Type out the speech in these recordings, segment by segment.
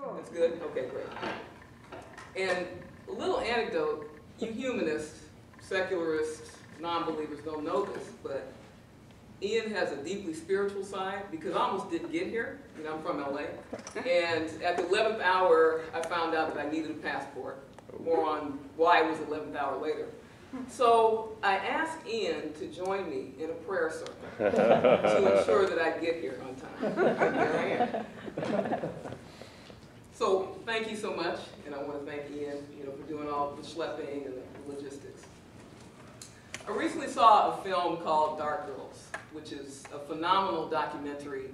That's good? Okay, great. And a little anecdote, you humanists, secularists, non-believers don't know this, but Ian has a deeply spiritual side because I almost didn't get here. You know, I'm from LA. And at the 11th hour, I found out that I needed a passport. More on why it was 11th hour later. So I asked Ian to join me in a prayer circle to ensure that I get here on time. And here I am. So thank you so much, and I want to thank Ian, for doing all the schlepping and the logistics. I recently saw a film called Dark Girls, which is a phenomenal documentary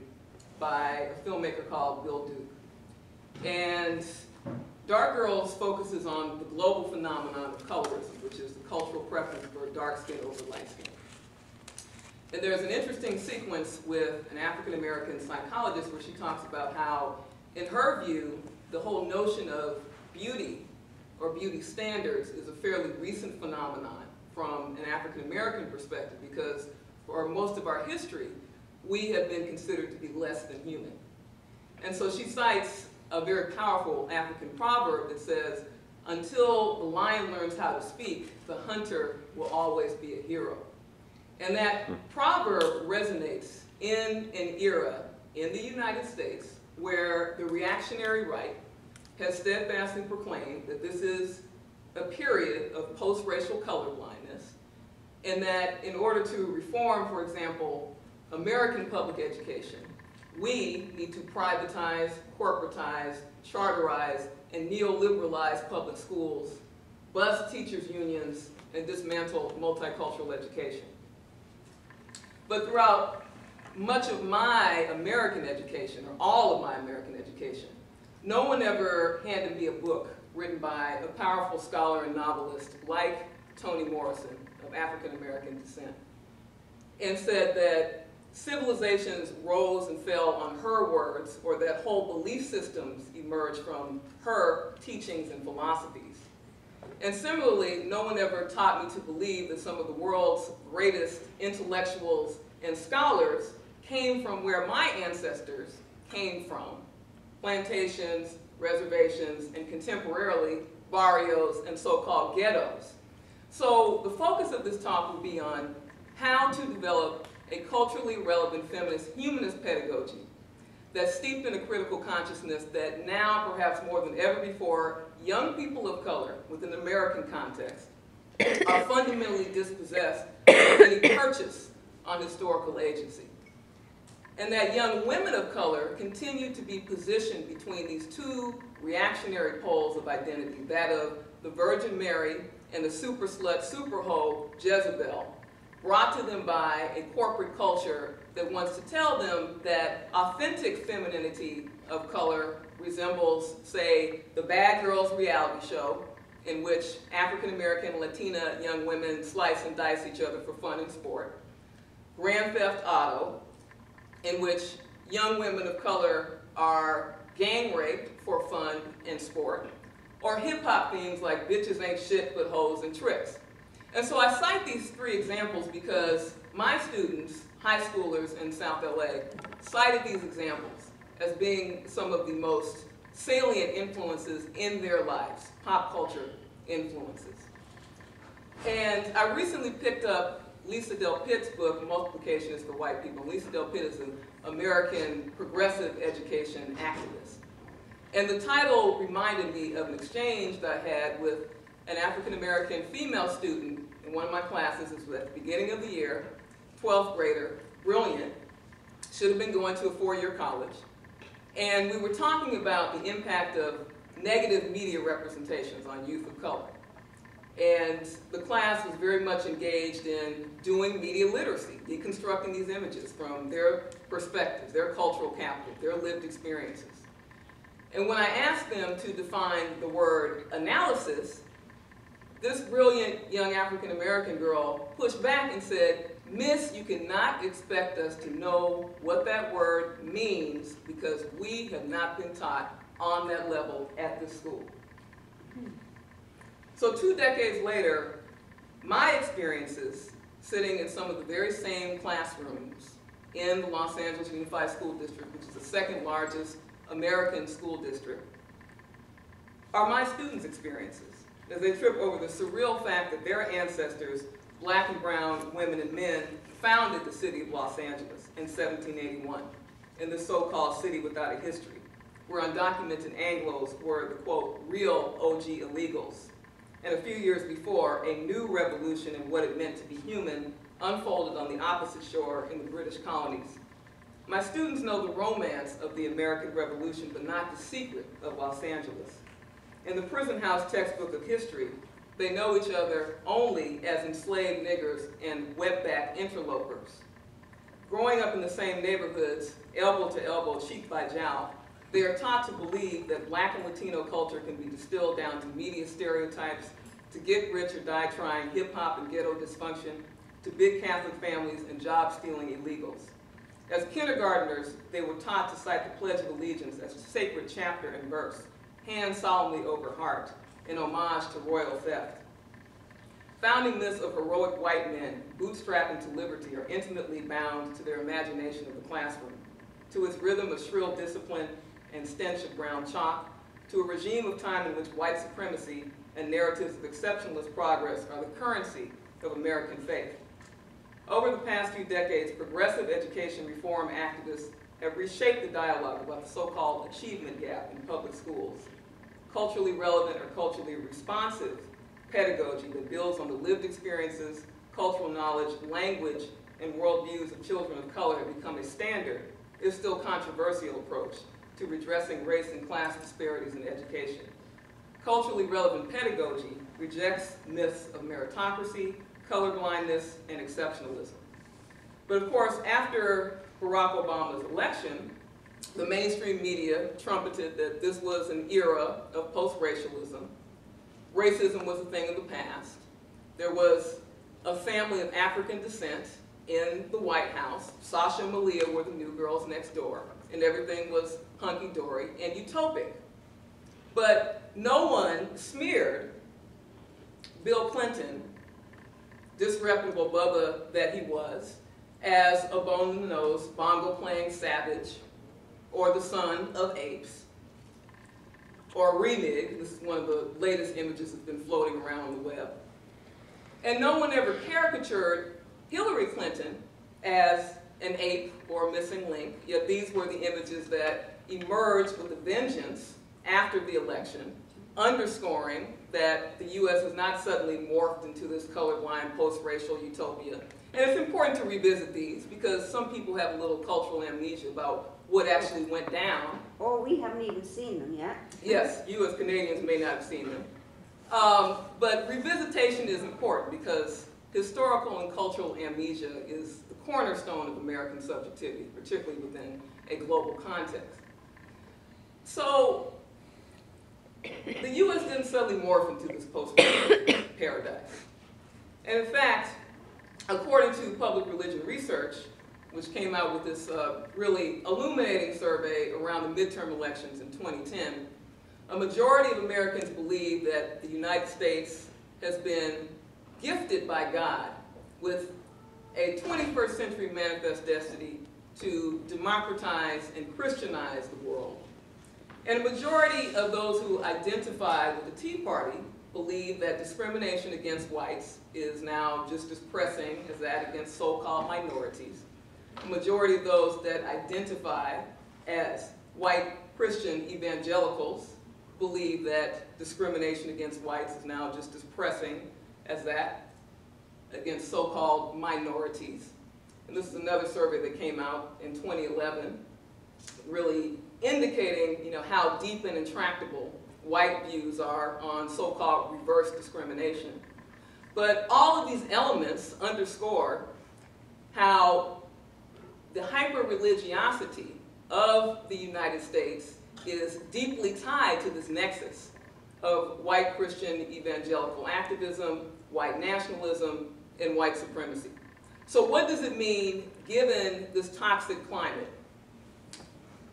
by a filmmaker called Bill Duke. And Dark Girls focuses on the global phenomenon of colorism, which is the cultural preference for dark skin over light skin. And there's an interesting sequence with an African-American psychologist where she talks about how, in her view, the whole notion of beauty or beauty standards is a fairly recent phenomenon from an African-American perspective, because for most of our history, we have been considered to be less than human. And so she cites a very powerful African proverb that says, until the lion learns how to speak, the hunter will always be a hero. And that proverb resonates in an era in the United States where the reactionary right has steadfastly proclaimed that this is a period of post-racial colorblindness, and that in order to reform, for example, American public education, we need to privatize, corporatize, charterize, and neoliberalize public schools, bust teachers' unions, and dismantle multicultural education. But throughout much of my American education, or all of my American education, no one ever handed me a book written by a powerful scholar and novelist like Toni Morrison, of African-American descent, and said that civilizations rose and fell on her words, or that whole belief systems emerged from her teachings and philosophies. And similarly, no one ever taught me to believe that some of the world's greatest intellectuals and scholars came from where my ancestors came from: plantations, reservations, and contemporarily, barrios and so-called ghettos. So the focus of this talk will be on how to develop a culturally relevant feminist humanist pedagogy that's steeped in a critical consciousness that now, perhaps more than ever before, young people of color, within the American context, are fundamentally dispossessed of any purchase on historical agency. And that young women of color continue to be positioned between these two reactionary poles of identity, that of the Virgin Mary and the super slut, super hoe, Jezebel, brought to them by a corporate culture that wants to tell them that authentic femininity of color resembles, say, the Bad Girls reality show, in which African-American and Latina young women slice and dice each other for fun and sport, Grand Theft Auto, in which young women of color are gang raped for fun and sport, or hip-hop themes like bitches ain't shit but hoes and tricks. And so I cite these three examples because my students, high schoolers in South LA, cited these examples as being some of the most salient influences in their lives, pop culture influences. And I recently picked up Lisa Del Pitt's book, Multiplication is for White People. Lisa Del Pitt is an American progressive education activist. And the title reminded me of an exchange that I had with an African-American female student in one of my classes. This was at the beginning of the year, 12th grader, brilliant, should have been going to a four-year college. And we were talking about the impact of negative media representations on youth of color. And the class was very much engaged in doing media literacy, deconstructing these images from their perspectives, their cultural capital, their lived experiences. And when I asked them to define the word analysis, this brilliant young African-American girl pushed back and said, "Miss, you cannot expect us to know what that word means because we have not been taught on that level at this school." So 2 decades later, my experiences sitting in some of the very same classrooms in the Los Angeles Unified School District, which is the second largest American school district, are my students' experiences as they trip over the surreal fact that their ancestors, black and brown women and men, founded the city of Los Angeles in 1781, in the so-called city without a history, where undocumented Anglos were the, quote, real OG illegals. And a few years before, a new revolution in what it meant to be human unfolded on the opposite shore in the British colonies. My students know the romance of the American Revolution, but not the secret of Los Angeles. In the prison house textbook of history, they know each other only as enslaved niggers and wetback interlopers. Growing up in the same neighborhoods, elbow to elbow, cheek by jowl, they are taught to believe that black and Latino culture can be distilled down to media stereotypes, to get rich or die trying, hip-hop and ghetto dysfunction, to big Catholic families and job-stealing illegals. As kindergartners, they were taught to cite the Pledge of Allegiance as a sacred chapter and verse, hand solemnly over heart, in homage to royal theft. Founding myths of heroic white men, bootstrapping to liberty, are intimately bound to their imagination of the classroom, to its rhythm of shrill discipline and stench of brown chalk, to a regime of time in which white supremacy and narratives of exceptionalist progress are the currency of American faith. Over the past few decades, progressive education reform activists have reshaped the dialogue about the so-called achievement gap in public schools. Culturally relevant or culturally responsive pedagogy that builds on the lived experiences, cultural knowledge, language, and worldviews of children of color have become a standard, is still a controversial approach to redressing race and class disparities in education. Culturally relevant pedagogy rejects myths of meritocracy, colorblindness, and exceptionalism. But of course, after Barack Obama's election, the mainstream media trumpeted that this was an era of post-racialism. Racism was a thing of the past. There was a family of African descent in the White House. Sasha and Malia were the new girls next door, and everything was hunky-dory and utopic. But no one smeared Bill Clinton, disreputable Bubba that he was, as a bone-in-the-nose, bongo-playing savage, or the son of apes, or remig. This is one of the latest images that's been floating around the web. And no one ever caricatured Hillary Clinton as an ape or a missing link, yet these were the images that emerged with a vengeance after the election, underscoring that the U.S. has not suddenly morphed into this colorblind post-racial utopia. And it's important to revisit these because some people have a little cultural amnesia about what actually went down. Oh, we haven't even seen them yet. Yes, you as Canadians may not have seen them. But revisitation is important because historical and cultural amnesia is the cornerstone of American subjectivity, particularly within a global context. So, the U.S. didn't suddenly morph into this post-racial paradise. And in fact, according to Public Religion Research, which came out with this really illuminating survey around the midterm elections in 2010, a majority of Americans believe that the United States has been gifted by God with a 21st century manifest destiny to democratize and Christianize the world. And a majority of those who identify with the Tea Party believe that discrimination against whites is now just as pressing as that against so-called minorities. The majority of those that identify as white Christian evangelicals believe that discrimination against whites is now just as pressing as that against so-called minorities. And this is another survey that came out in 2011, really indicating, how deep and intractable white views are on so-called reverse discrimination. But all of these elements underscore how the hyper-religiosity of the United States is deeply tied to this nexus of white Christian evangelical activism, white nationalism, and white supremacy. So what does it mean, given this toxic climate,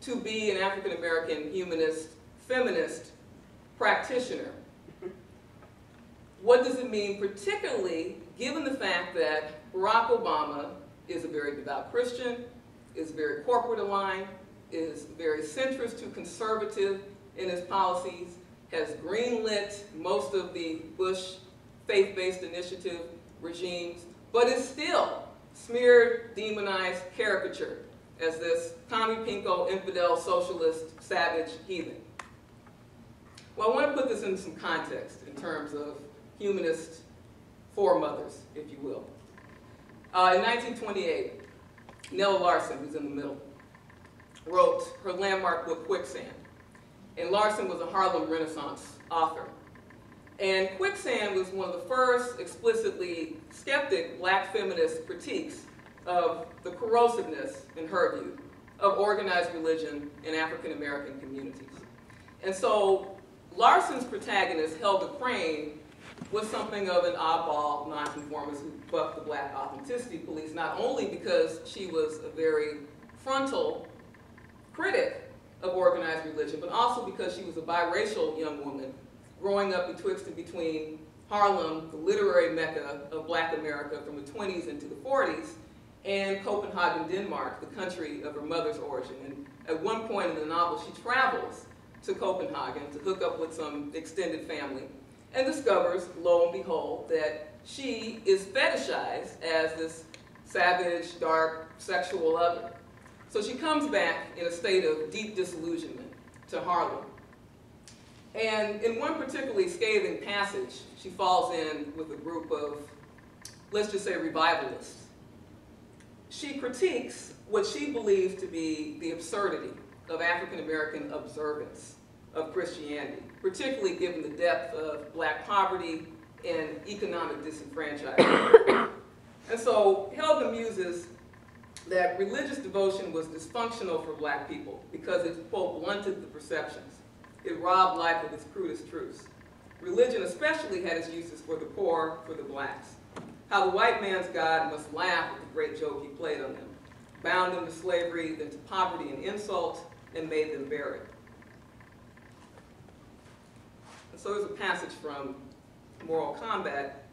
to be an African-American humanist, feminist practitioner? What does it mean, particularly given the fact that Barack Obama is a very devout Christian, is very corporate aligned, is very centrist to conservative in his policies, has greenlit most of the Bush faith-based initiative regimes, but is still smeared, demonized, caricatured as this Tommy Pinko, infidel, socialist, savage, heathen. Well, I want to put this in some context in terms of humanist foremothers, if you will. In 1928, Nella Larson, who's in the middle, wrote her landmark book, Quicksand. And Larson was a Harlem Renaissance author. And Quicksand was one of the first explicitly skeptic black feminist critiques of the corrosiveness, in her view, of organized religion in African American communities. And so Larson's protagonist, Helga Crane, was something of an oddball nonconformist who bucked the black authenticity police, not only because she was a very frontal critic of organized religion, but also because she was a biracial young woman growing up betwixt and between Harlem, the literary mecca of black America from the 20s into the 40s, and Copenhagen, Denmark, the country of her mother's origin. And at one point in the novel, she travels to Copenhagen to hook up with some extended family and discovers, lo and behold, that she is fetishized as this savage, dark, sexual other. So she comes back in a state of deep disillusionment to Harlem. And in one particularly scathing passage, she falls in with a group of, let's just say, revivalists. She critiques what she believes to be the absurdity of African American observance of Christianity, particularly given the depth of black poverty and economic disenfranchisement. And so Helga muses that religious devotion was dysfunctional for black people because it, quote, blunted the perceptions. It robbed life of its crudest truths. Religion especially had its uses for the poor, for the blacks. How the white man's God must laugh at the great joke he played on them, bound them to slavery, then to poverty and insult, and made them bear it. And so there's a passage from Moral Combat.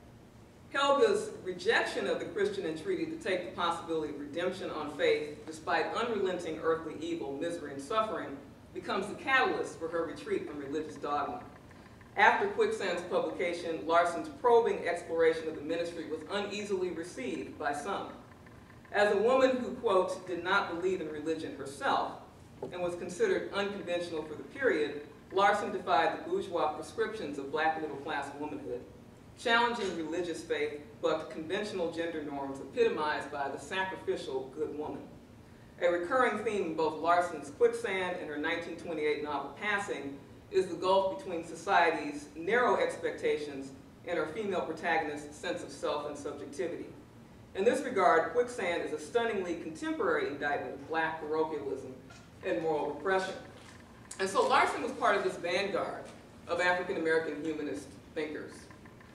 Helga's rejection of the Christian entreaty to take the possibility of redemption on faith, despite unrelenting earthly evil, misery, and suffering, becomes the catalyst for her retreat from religious dogma. After Quicksand's publication, Larson's probing exploration of the ministry was uneasily received by some. As a woman who, quote, did not believe in religion herself and was considered unconventional for the period, Larson defied the bourgeois prescriptions of black middle-class womanhood. Challenging religious faith bucked conventional gender norms epitomized by the sacrificial good woman. A recurring theme in both Larson's Quicksand and her 1928 novel Passing is the gulf between society's narrow expectations and our female protagonist's sense of self and subjectivity. In this regard, Quicksand is a stunningly contemporary indictment of black parochialism and moral repression. And so Larson was part of this vanguard of African American humanist thinkers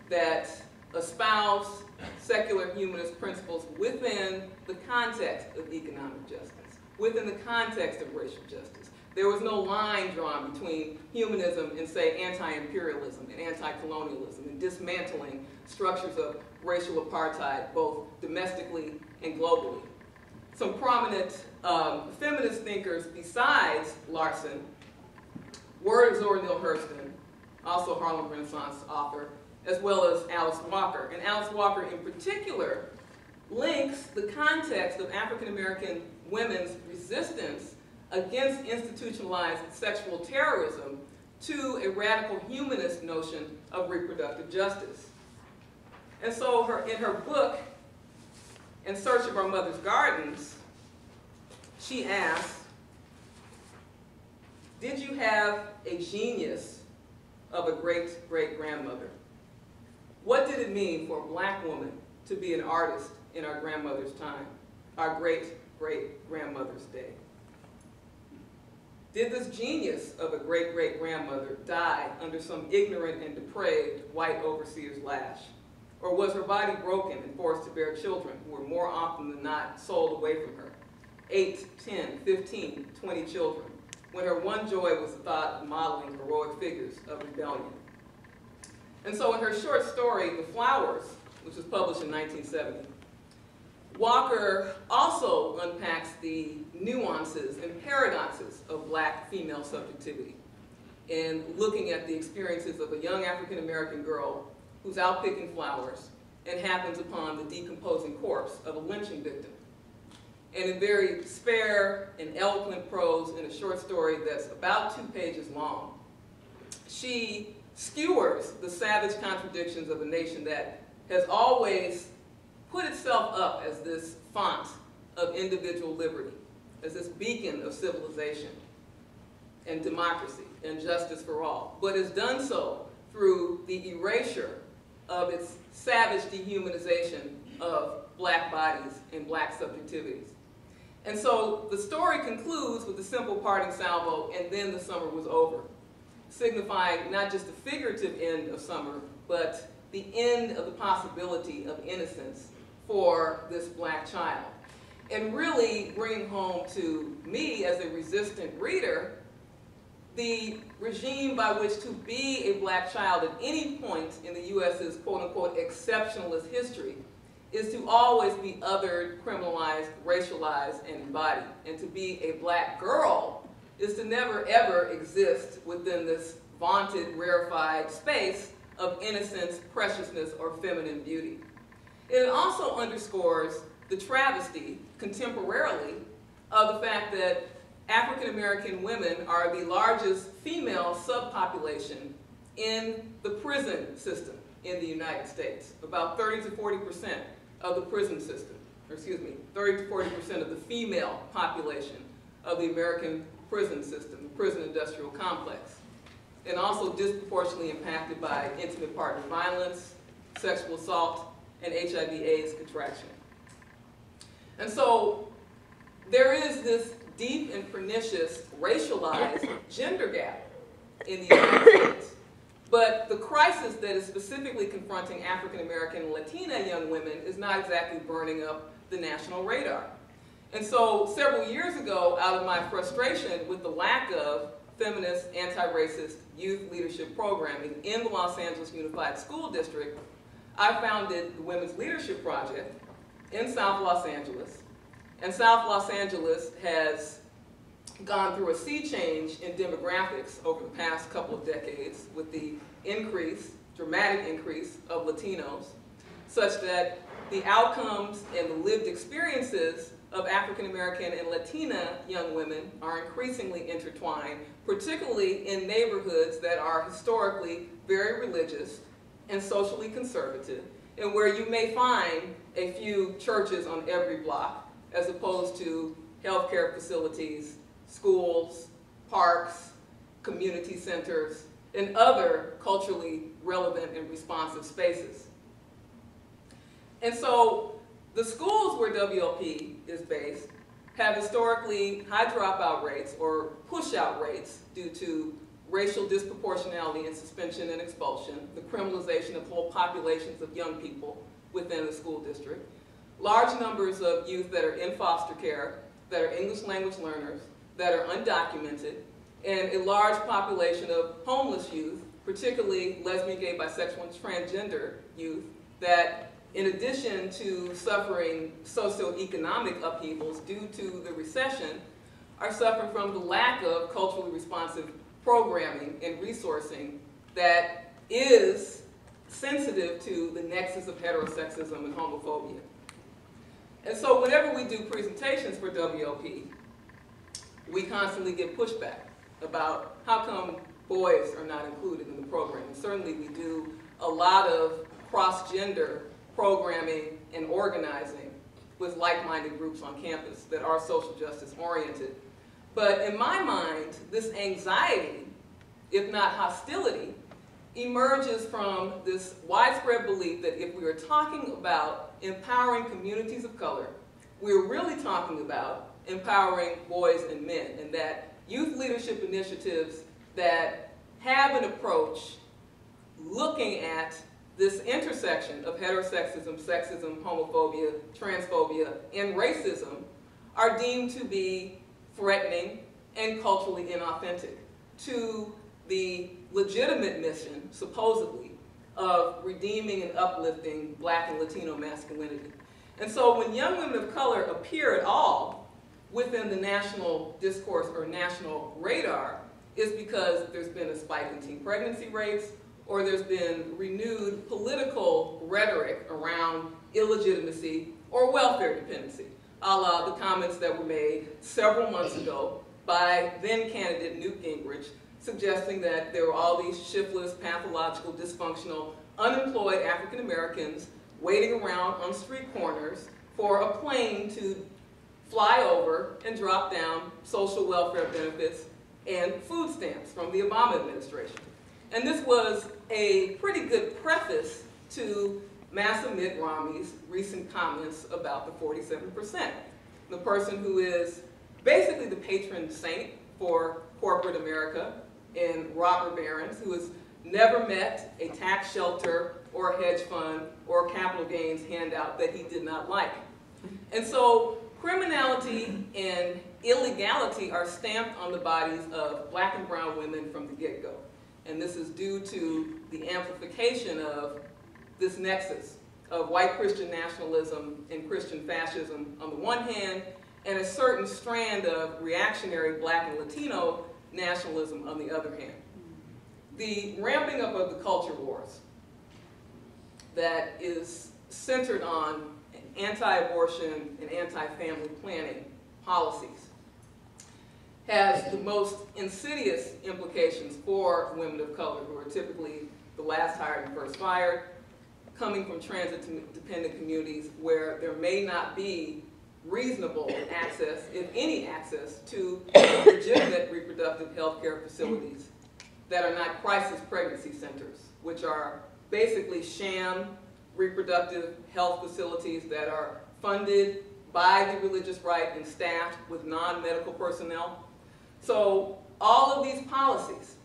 that espouse secular humanist principles within the context of economic justice, within the context of racial justice. There was no line drawn between humanism and, say, anti-imperialism and anti-colonialism and dismantling structures of racial apartheid, both domestically and globally. Some prominent feminist thinkers besides Larson were Zora Neale Hurston, also a Harlem Renaissance author, as well as Alice Walker. And Alice Walker in particular links the context of African American women's resistance against institutionalized sexual terrorism to a radical humanist notion of reproductive justice. And so in her book, In Search of Our Mother's Gardens, she asks, did you have a genius of a great-great-grandmother? What did it mean for a black woman to be an artist in our grandmother's time, our great-great-grandmother's day? Did this genius of a great-great-grandmother die under some ignorant and depraved white overseer's lash? Or was her body broken and forced to bear children who were more often than not sold away from her? 8, 10, 15, 20 children, when her one joy was the thought of modeling heroic figures of rebellion. And so in her short story, The Flowers, which was published in 1970, Walker also unpacks the nuances and paradoxes of black female subjectivity. in looking at the experiences of a young African-American girl who's out picking flowers and happens upon the decomposing corpse of a lynching victim. And in very spare and eloquent prose in a short story that's about 2 pages long, she skewers the savage contradictions of a nation that has always put itself up as this font of individual liberty, as this beacon of civilization and democracy and justice for all, but has done so through the erasure of its savage dehumanization of black bodies and black subjectivities. And so the story concludes with a simple parting salvo, and then the summer was over, signifying not just the figurative end of summer, but the end of the possibility of innocence for this black child. And really bringing home to me as a resistant reader the regime by which to be a black child at any point in the U.S.'s quote-unquote exceptionalist history is to always be othered, criminalized, racialized, and embodied. And to be a black girl is to never ever exist within this vaunted, rarefied space of innocence, preciousness, or feminine beauty. It also underscores the travesty, contemporarily, of the fact that African American women are the largest female subpopulation in the prison system in the United States. About 30 to 40% of the prison system, or excuse me, 30 to 40% of the female population of the American prison system, the prison industrial complex, and also disproportionately impacted by intimate partner violence, sexual assault, and HIV/AIDS contraction. And so there is this deep and pernicious racialized gender gap in the United States. But the crisis that is specifically confronting African American and Latina young women is not exactly burning up the national radar. And so several years ago, out of my frustration with the lack of feminist, anti-racist youth leadership programming in the Los Angeles Unified School District, I founded the Women's Leadership Project in South Los Angeles. And South Los Angeles has gone through a sea change in demographics over the past couple of decades with the increase, dramatic increase of Latinos, such that the outcomes and the lived experiences of African American and Latina young women are increasingly intertwined, particularly in neighborhoods that are historically very religious and socially conservative, and where you may find a few churches on every block, as opposed to healthcare facilities, schools, parks, community centers, and other culturally relevant and responsive spaces. And so the schools where WLP is based have historically high dropout rates or push-out rates due to racial disproportionality in suspension and expulsion, the criminalization of whole populations of young people within the school district, large numbers of youth that are in foster care, that are English language learners, that are undocumented, and a large population of homeless youth, particularly lesbian, gay, bisexual, and transgender youth, that in addition to suffering socioeconomic upheavals due to the recession, are suffering from the lack of culturally responsive programming and resourcing that is sensitive to the nexus of heterosexism and homophobia. And so whenever we do presentations for WLP, we constantly get pushback about how come boys are not included in the program. And certainly we do a lot of cross-gender programming and organizing with like-minded groups on campus that are social justice oriented. But in my mind, this anxiety, if not hostility, emerges from this widespread belief that if we are talking about empowering communities of color, we're really talking about empowering boys and men, and that youth leadership initiatives that have an approach looking at this intersection of heterosexism, sexism, homophobia, transphobia, and racism are deemed to be threatening and culturally inauthentic to the legitimate mission, supposedly, of redeeming and uplifting Black and Latino masculinity. And so when young women of color appear at all within the national discourse or national radar, is because there's been a spike in teen pregnancy rates, or there's been renewed political rhetoric around illegitimacy or welfare dependency, a la the comments that were made several months ago by then-candidate Newt Gingrich, suggesting that there were all these shiftless, pathological, dysfunctional, unemployed African Americans waiting around on street corners for a plane to fly over and drop down social welfare benefits and food stamps from the Obama administration. And this was a pretty good preface to Massa Mitt Romney's recent comments about the 47%. The person who is basically the patron saint for corporate America, and robber barons, who has never met a tax shelter or a hedge fund or a capital gains handout that he did not like. And so criminality and illegality are stamped on the bodies of black and brown women from the get-go. And this is due to the amplification of this nexus of white Christian nationalism and Christian fascism on the one hand, and a certain strand of reactionary black and Latino nationalism on the other hand. The ramping up of the culture wars that is centered on anti-abortion and anti-family planning policies has the most insidious implications for women of color, who are typically the last hired and first fired, coming from transit-dependent communities where there may not be reasonable access, if any access, to legitimate reproductive health care facilities that are not crisis pregnancy centers, which are basically sham reproductive health facilities that are funded by the religious right and staffed with non-medical personnel. So all of these policies,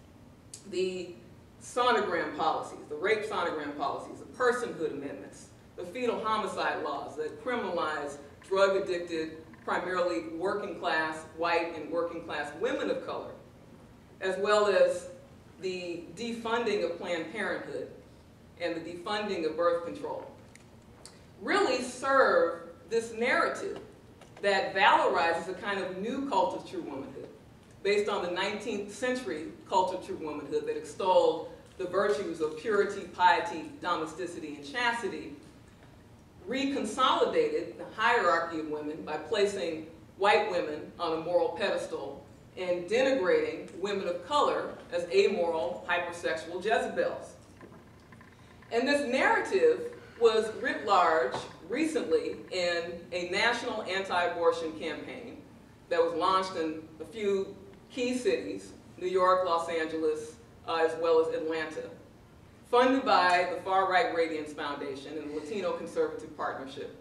the sonogram policies, the rape sonogram policies, the personhood amendments, the fetal homicide laws that criminalize drug-addicted, primarily working-class white and working-class women of color, as well as the defunding of Planned Parenthood and the defunding of birth control, really serve this narrative that valorizes a kind of new cult of true womanhood, based on the 19th century cult of true womanhood that extolled the virtues of purity, piety, domesticity, and chastity, reconsolidated the hierarchy of women by placing white women on a moral pedestal and denigrating women of color as amoral, hypersexual Jezebels. And this narrative was writ large recently in a national anti-abortion campaign that was launched in a few key cities, New York, Los Angeles, as well as Atlanta, funded by the far-right Radiance Foundation and the Latino Conservative Partnership,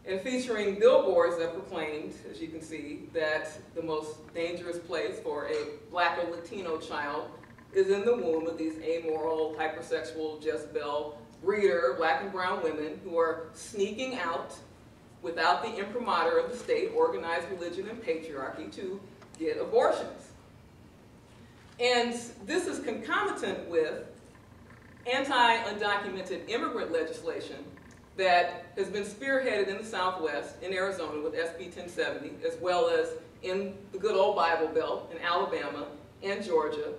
and featuring billboards that proclaimed, as you can see, that the most dangerous place for a black or Latino child is in the womb of these amoral, hypersexual, Jezebel, breeder, black and brown women who are sneaking out without the imprimatur of the state, organized religion, and patriarchy to get abortions. And this is concomitant with anti-undocumented immigrant legislation that has been spearheaded in the Southwest, in Arizona with SB 1070, as well as in the good old Bible Belt in Alabama and Georgia,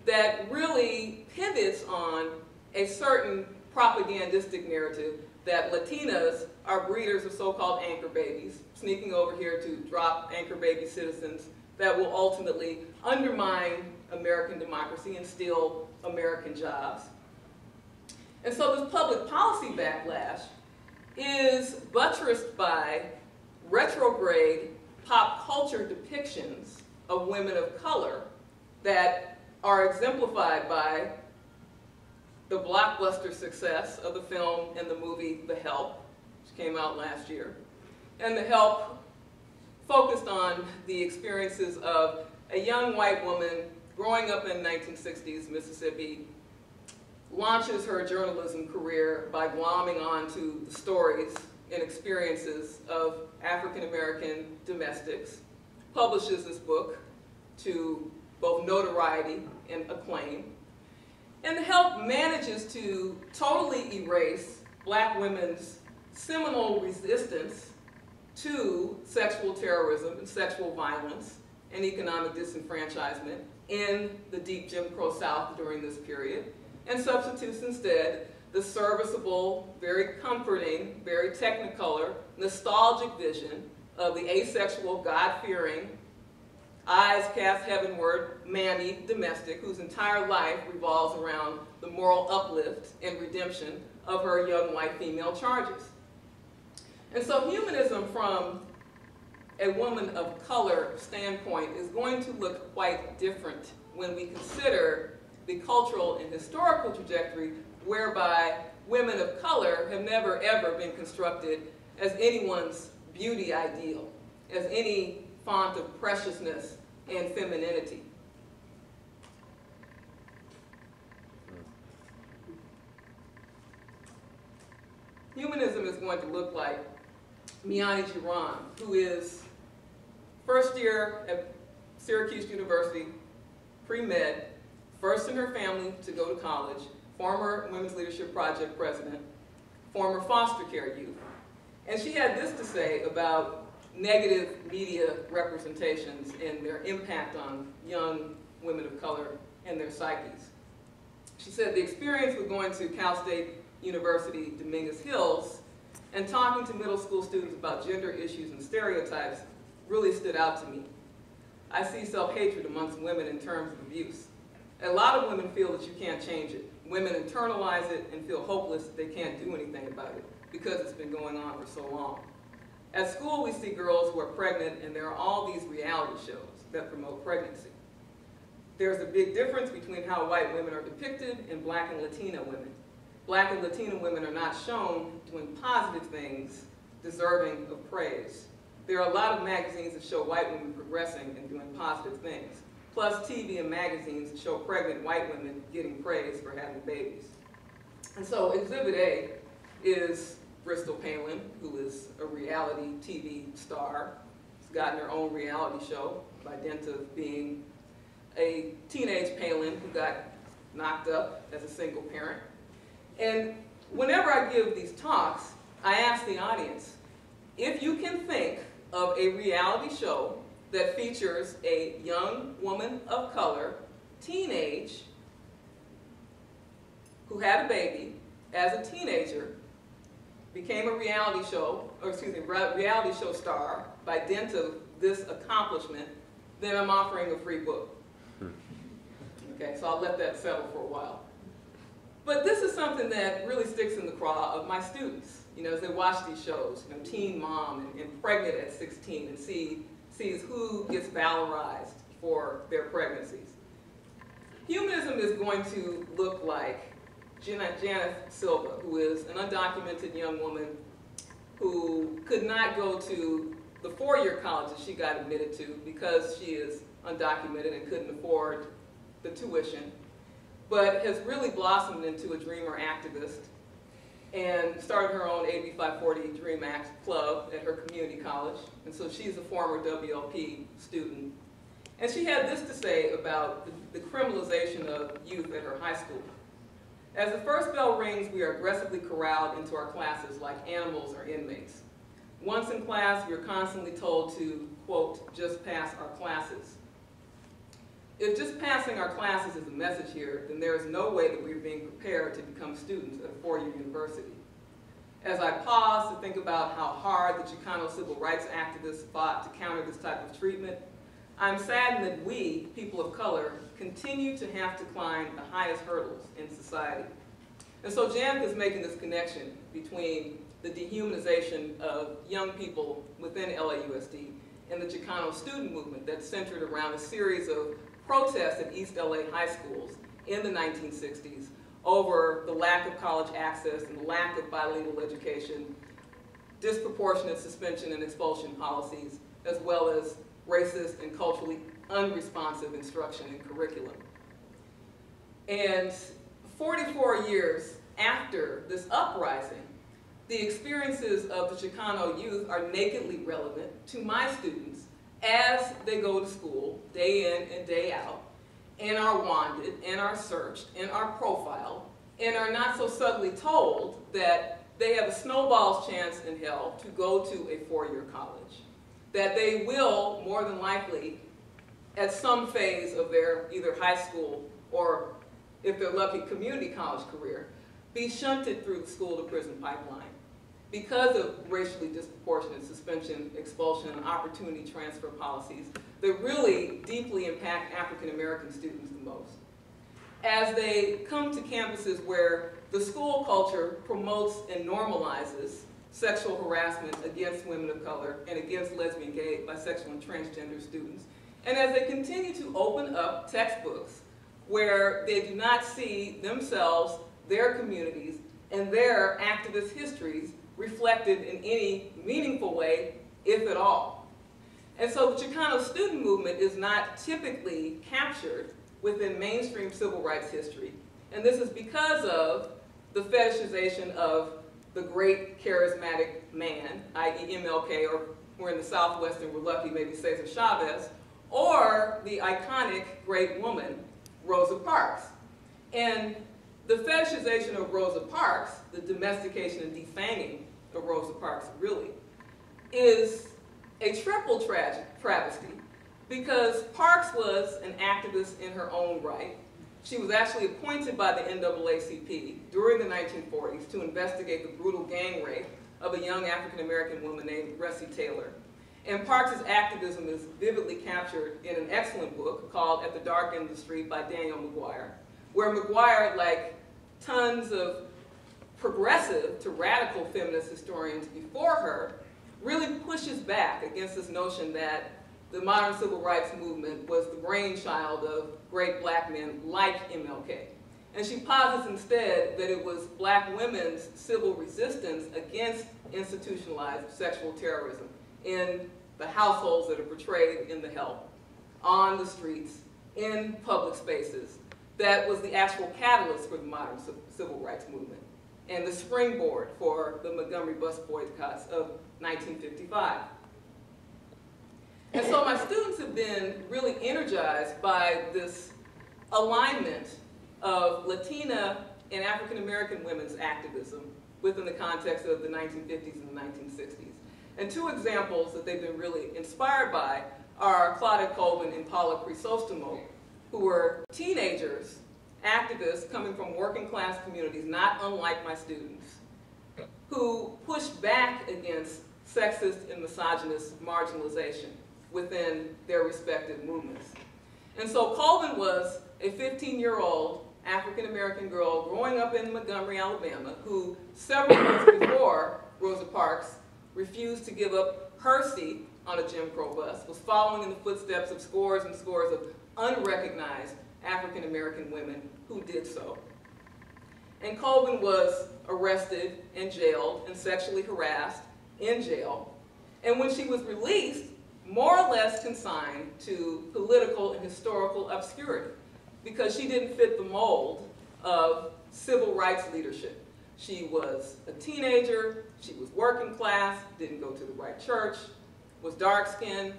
that really pivots on a certain propagandistic narrative that Latinas are breeders of so-called anchor babies, sneaking over here to drop anchor baby citizens that will ultimately undermine American democracy and steal American jobs. And so this public policy backlash is buttressed by retrograde pop culture depictions of women of color that are exemplified by the blockbuster success of the film and the movie The Help, which came out last year. And The Help focused on the experiences of a young white woman growing up in 1960s Mississippi, launches her journalism career by glomming onto the stories and experiences of African American domestics, publishes this book to both notoriety and acclaim. And The Help manages to totally erase black women's seminal resistance to sexual terrorism and sexual violence and economic disenfranchisement in the deep Jim Crow South during this period, and substitutes instead the serviceable, very comforting, very technicolor, nostalgic vision of the asexual, God-fearing, eyes cast heavenward, mammy domestic, whose entire life revolves around the moral uplift and redemption of her young white female charges. And so humanism from a woman of color standpoint is going to look quite different when we consider the cultural and historical trajectory whereby women of color have never ever been constructed as anyone's beauty ideal, as any font of preciousness and femininity. Humanism is going to look like Miani Giron, who is first year at Syracuse University, pre-med, first in her family to go to college, former Women's Leadership Project president, former foster care youth. And she had this to say about negative media representations and their impact on young women of color and their psyches. She said, the experience with going to Cal State University, Dominguez Hills, and talking to middle school students about gender issues and stereotypes really stood out to me. I see self-hatred amongst women in terms of abuse. A lot of women feel that you can't change it. Women internalize it and feel hopeless that they can't do anything about it because it's been going on for so long. At school, we see girls who are pregnant, and there are all these reality shows that promote pregnancy. There's a big difference between how white women are depicted and Black and Latina women. Black and Latina women are not shown doing positive things deserving of praise. There are a lot of magazines that show white women progressing and doing positive things, plus TV and magazines that show pregnant white women getting praise for having babies. And so Exhibit A is Bristol Palin, who is a reality TV star. She's gotten her own reality show by dint of being a teenage Palin who got knocked up as a single parent. And whenever I give these talks, I ask the audience, if you can think of a reality show that features a young woman of color, teenage, who had a baby as a teenager, became a reality show star by dint of this accomplishment, then I'm offering a free book. Okay, so I'll let that settle for a while. But this is something that really sticks in the craw of my students, as they watch these shows, Teen Mom and Pregnant at 16, and sees who gets valorized for their pregnancies. Humanism is going to look like Janet Silva, who is an undocumented young woman who could not go to the four-year college that she got admitted to because she is undocumented and couldn't afford the tuition, but has really blossomed into a dreamer activist and started her own AB 540 Dream Act club at her community college. And so she's a former WLP student. And she had this to say about the criminalization of youth at her high school. As the first bell rings, we are aggressively corralled into our classes like animals or inmates. Once in class, we are constantly told to, quote, just pass our classes. If just passing our classes is the message here, then there is no way that we are being prepared to become students at a four-year university. As I pause to think about how hard the Chicano civil rights activists fought to counter this type of treatment, I'm saddened that we, people of color, continue to have to climb the highest hurdles in society. And so Janet is making this connection between the dehumanization of young people within LAUSD and the Chicano student movement that's centered around a series of protests at East LA high schools in the 1960s over the lack of college access and the lack of bilingual education, disproportionate suspension and expulsion policies, as well as racist and culturally unresponsive instruction and curriculum. And 44 years after this uprising, the experiences of the Chicano youth are nakedly relevant to my students as they go to school day in and day out, and are wanted, and are searched, and are profiled, and are not so subtly told that they have a snowball's chance in hell to go to a four-year college, that they will, more than likely, at some phase of their either high school or, if they're lucky, community college career, be shunted through the school-to-prison pipeline because of racially disproportionate suspension, expulsion, and opportunity transfer policies that really deeply impact African American students the most. As they come to campuses where the school culture promotes and normalizes sexual harassment against women of color and against lesbian, gay, bisexual, and transgender students, and as they continue to open up textbooks where they do not see themselves, their communities, and their activist histories reflected in any meaningful way, if at all. And so the Chicano student movement is not typically captured within mainstream civil rights history. And this is because of the fetishization of the great charismatic man, i.e. MLK, or we're in the Southwest and we're lucky, maybe Cesar Chavez, or the iconic great woman, Rosa Parks. And the fetishization of Rosa Parks, the domestication and defanging of Rosa Parks really, is a triple travesty because Parks was an activist in her own right. She was actually appointed by the NAACP during the 1940s to investigate the brutal gang rape of a young African-American woman named Ressie Taylor. And Parks' activism is vividly captured in an excellent book called At the Dark End of the Street by Daniel McGuire, where McGuire, like tons of progressive to radical feminist historians before her, really pushes back against this notion that the modern civil rights movement was the brainchild of great black men like MLK. And she posits instead that it was black women's civil resistance against institutionalized sexual terrorism in the households that are portrayed in The Help, on the streets, in public spaces, that was the actual catalyst for the modern civil rights movement and the springboard for the Montgomery bus boycotts of 1955. And so my students have been really energized by this alignment of Latina and African American women's activism within the context of the 1950s and the 1960s. And two examples that they've been really inspired by are Claudia Colvin and Paula Crisostomo, who were teenagers, activists coming from working class communities, not unlike my students, who pushed back against sexist and misogynist marginalization within their respective movements. And so Colvin was a 15-year-old African-American girl growing up in Montgomery, Alabama, who several months before Rosa Parks refused to give up her seat on a Jim Crow bus, was following in the footsteps of scores and scores of unrecognized African-American women who did so. And Colvin was arrested and jailed and sexually harassed in jail. And when she was released, more or less consigned to political and historical obscurity because she didn't fit the mold of civil rights leadership. She was a teenager, she was working class, didn't go to the right church, was dark-skinned,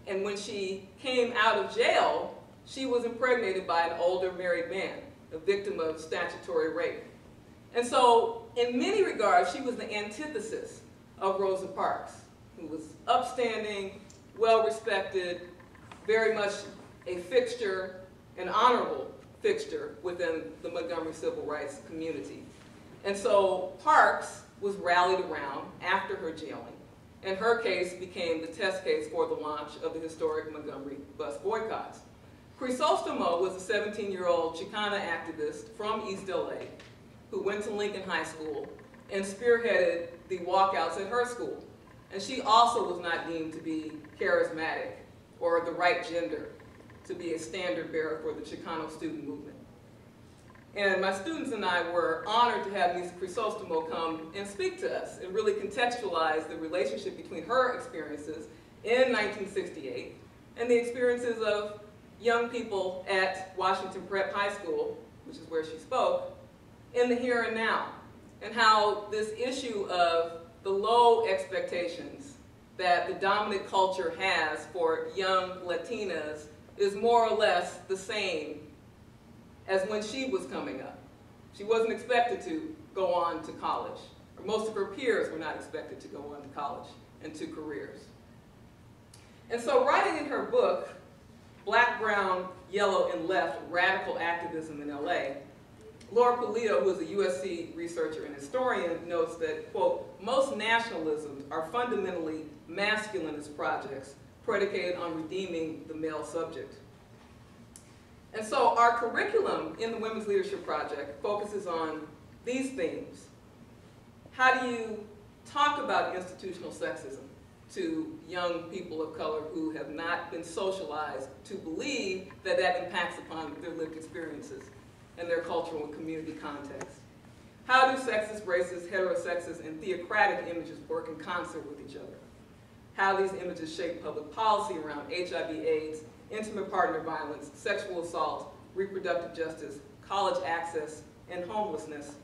and when she came out of jail, she was impregnated by an older married man, a victim of statutory rape. And so, in many regards, she was the antithesis of Rosa Parks, who was upstanding, well-respected, very much a fixture, an honorable fixture within the Montgomery civil rights community. And so Parks was rallied around after her jailing, and her case became the test case for the launch of the historic Montgomery bus boycotts. Crisostomo was a 17-year-old Chicana activist from East LA who went to Lincoln High School and spearheaded the walkouts at her school. And she also was not deemed to be charismatic or the right gender to be a standard bearer for the Chicano student movement. And my students and I were honored to have Ms. Crisostomo come and speak to us and really contextualize the relationship between her experiences in 1968 and the experiences of young people at Washington Prep High School, which is where she spoke, in the here and now, and how this issue of the low expectations that the dominant culture has for young Latinas is more or less the same as when she was coming up. She wasn't expected to go on to college, or most of her peers were not expected to go on to college and to careers. And so writing in her book, Black, Brown, Yellow, and Left Radical Activism in LA, Laura Pulido, who is a USC researcher and historian, notes that, quote, most nationalisms are fundamentally masculinist projects predicated on redeeming the male subject. And so our curriculum in the Women's Leadership Project focuses on these themes. How do you talk about institutional sexism to young people of color who have not been socialized to believe that that impacts upon their lived experiences and their cultural and community context? How do sexist, racist, heterosexist, and theocratic images work in concert with each other? How these images shape public policy around HIV/AIDS, intimate partner violence, sexual assault, reproductive justice, college access, and homelessness?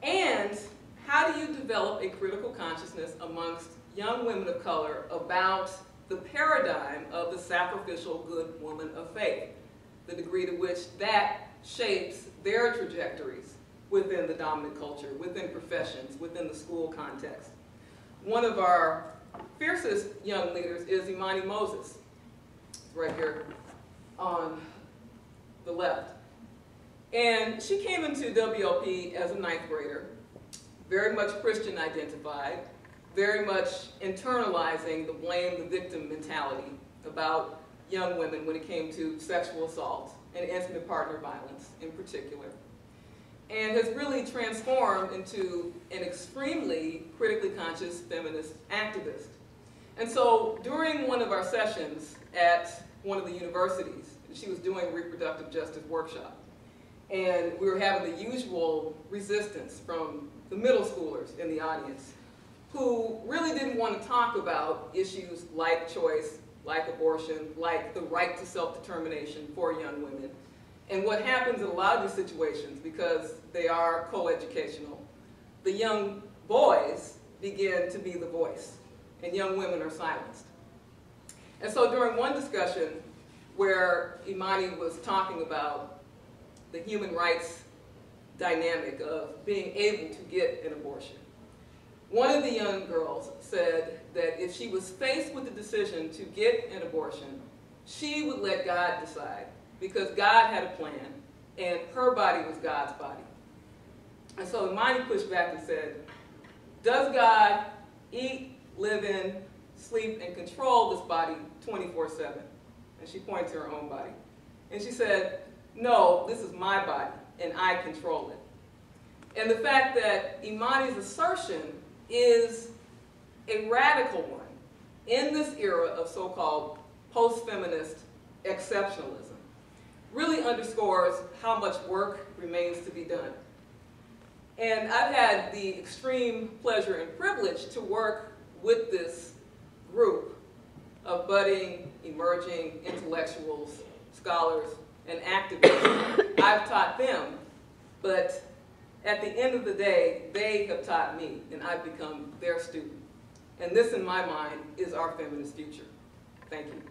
And how do you develop a critical consciousness amongst young women of color about the paradigm of the sacrificial good woman of faith, the degree to which that shapes their trajectories within the dominant culture, within professions, within the school context? One of our fiercest young leaders is Imani Moses, right here on the left. And she came into WLP as a 9th grader, very much Christian identified, very much internalizing the blame the victim mentality about young women when it came to sexual assault and intimate partner violence in particular, and has really transformed into an extremely critically conscious feminist activist. And so during one of our sessions at one of the universities, she was doing a reproductive justice workshop, and we were having the usual resistance from the middle schoolers in the audience who really didn't want to talk about issues like choice, like abortion, like the right to self-determination for young women. And what happens in a lot of these situations, because they are co-educational, the young boys begin to be the voice, and young women are silenced. And so during one discussion where Imani was talking about the human rights dynamic of being able to get an abortion, one of the young girls said that if she was faced with the decision to get an abortion, she would let God decide, because God had a plan, and her body was God's body. And so Imani pushed back and said, does God eat, live in, sleep, and control this body 24/7? And she pointed to her own body. And she said, no, this is my body, and I control it. And the fact that Imani's assertion is a radical one in this era of so-called post-feminist exceptionalism really underscores how much work remains to be done. And I've had the extreme pleasure and privilege to work with this group of budding, emerging intellectuals, scholars, and activists. I've taught them, but at the end of the day, they have taught me, and I've become their student. And this, in my mind, is our feminist future. Thank you.